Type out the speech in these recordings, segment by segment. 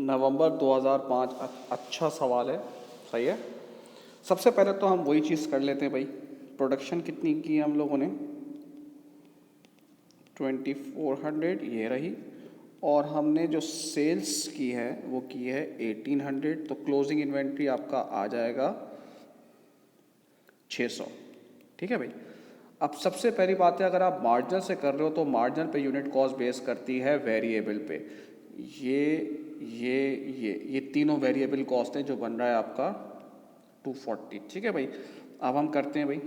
नवंबर 2005। अच्छा सवाल है, सही है। सबसे पहले तो हम वही चीज़ कर लेते हैं भाई, प्रोडक्शन कितनी की है हम लोगों ने, 2400 ये रही, और हमने जो सेल्स की है वो की है 1800, तो क्लोजिंग इन्वेंट्री आपका आ जाएगा 600। ठीक है भाई। अब सबसे पहली बात है, अगर आप मार्जिन से कर रहे हो तो मार्जिन पे यूनिट कॉस्ट बेस करती है वेरिएबल पे। ये ये तीनों वेरिएबल कॉस्ट हैं जो बन रहा है आपका 240। ठीक है भाई। अब हम करते हैं भाई,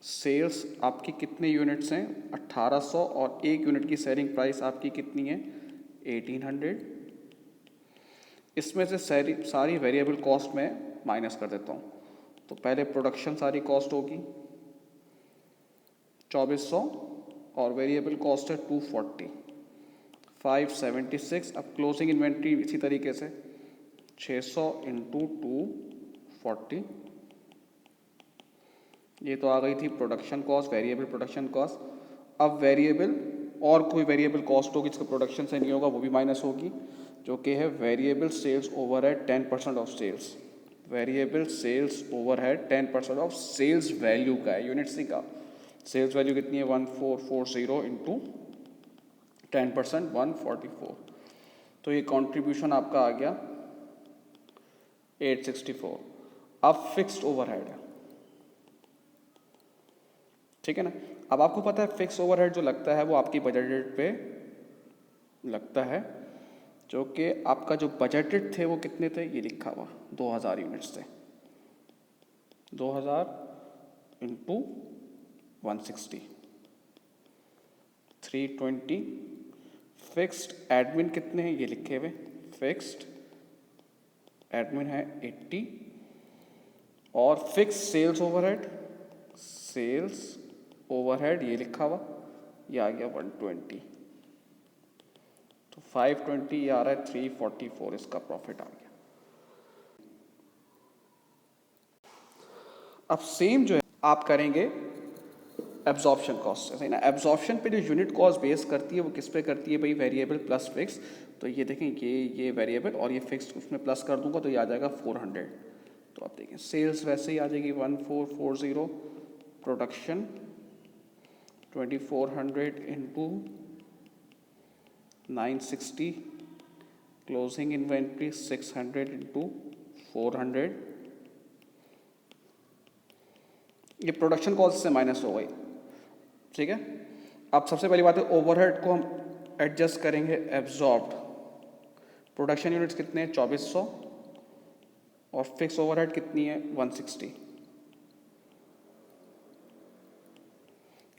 सेल्स आपकी कितने यूनिट्स हैं, 1800, और एक यूनिट की सेलिंग प्राइस आपकी कितनी है, 1800। इसमें से सारी वेरिएबल कॉस्ट में माइनस कर देता हूँ। तो पहले प्रोडक्शन सारी कॉस्ट होगी 2400, और वेरिएबल कॉस्ट है 240, 576। अब क्लोजिंग इन्वेंट्री इसी तरीके से 600 इंटू 240, ये तो आ गई थी production cost, variable production cost. अब वेरिएबल और कोई वेरिएबल कॉस्ट होगी जिसका प्रोडक्शन से नहीं होगा, वो भी माइनस होगी, जो कि है variable sales overhead 10% of sales. Variable sales overhead 10% of sales value का है, यूनिट्स नहीं का। सेल्स वैल्यू कितनी है, 1440 इंटू 10%, 144। तो ये कॉन्ट्रीब्यूशन आपका आ गया 864। अब फिक्स्ड ओवरहेड है, ठीक है ना। अब आपको पता है फिक्स ओवरहेड जो लगता है वो आपकी बजटेड पे लगता है, जो कि आपका जो बजटेड थे वो कितने थे, ये लिखा हुआ 2000 यूनिट्स थे। 2000 इंटू 160, 320। फिक्स्ड एडमिन कितने हैं, ये लिखे हुए, फिक्स्ड एडमिन है 80, और fix sales overhead, sales overhead ये लिखा हुआ, ये आ गया 120। तो 520 ये आ रहा है 344, इसका प्रॉफिट आ गया। अब सेम जो है आप करेंगे एब्जॉर्प्शन कॉस्ट से, सही ना। एब्जॉर्प्शन पे जो यूनिट कॉस्ट बेस करती है वो किस पे करती है भाई, वेरिएबल प्लस फिक्स। तो ये देखें, ये वेरिएबल और ये फिक्स, उसमें प्लस कर दूंगा तो ये आ जाएगा 400। तो आप देखें सेल्स वैसे ही आ जाएगी 1440, production 2400 into 960, closing inventory 600 into 400। ये प्रोडक्शन कॉस्ट से माइनस हो गई, ठीक है। अब सबसे पहली बात है, ओवरहेड को हम एडजस्ट करेंगे एब्जॉर्ब्ड। प्रोडक्शन यूनिट्स कितने हैं, 2400, और फिक्स ओवरहेड कितनी है, 160,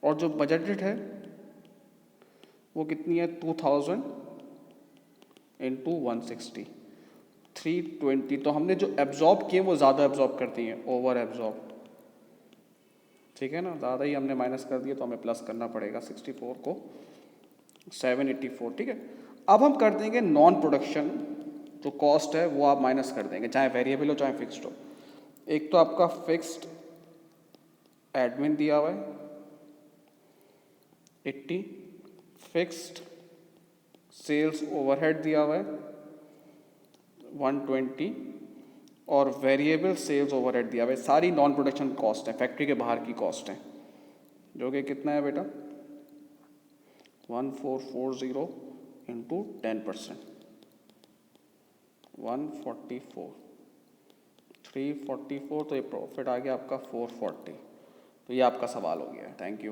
और जो बजटेड है वो कितनी है, 2000 इंटू 160, 320। तो हमने जो एब्जॉर्ब किए वो ज़्यादा एब्जॉर्ब करती हैं, ओवर एब्जॉर्ब, ठीक है ना। ज़्यादा ही हमने माइनस कर दिया तो हमें प्लस करना पड़ेगा 64 को 784, ठीक है। अब हम कर देंगे नॉन प्रोडक्शन जो कॉस्ट है वो आप माइनस कर देंगे, चाहे वेरिएबल हो चाहे फिक्स्ड हो। एक तो आपका फिक्स्ड एडमिन दिया हुआ है 80, फिक्स्ड सेल्स ओवरहेड दिया हुआ है 120, और वेरिएबल सेल्स ओवरहेड दिया हुआ है। सारी नॉन प्रोडक्शन कॉस्ट है, फैक्ट्री के बाहर की कॉस्ट है, जो कि कितना है बेटा, 1440 इंटू 10%, 144, 344। तो ये प्रॉफिट आ गया आपका 440। तो ये आपका सवाल हो गया है। Thank you.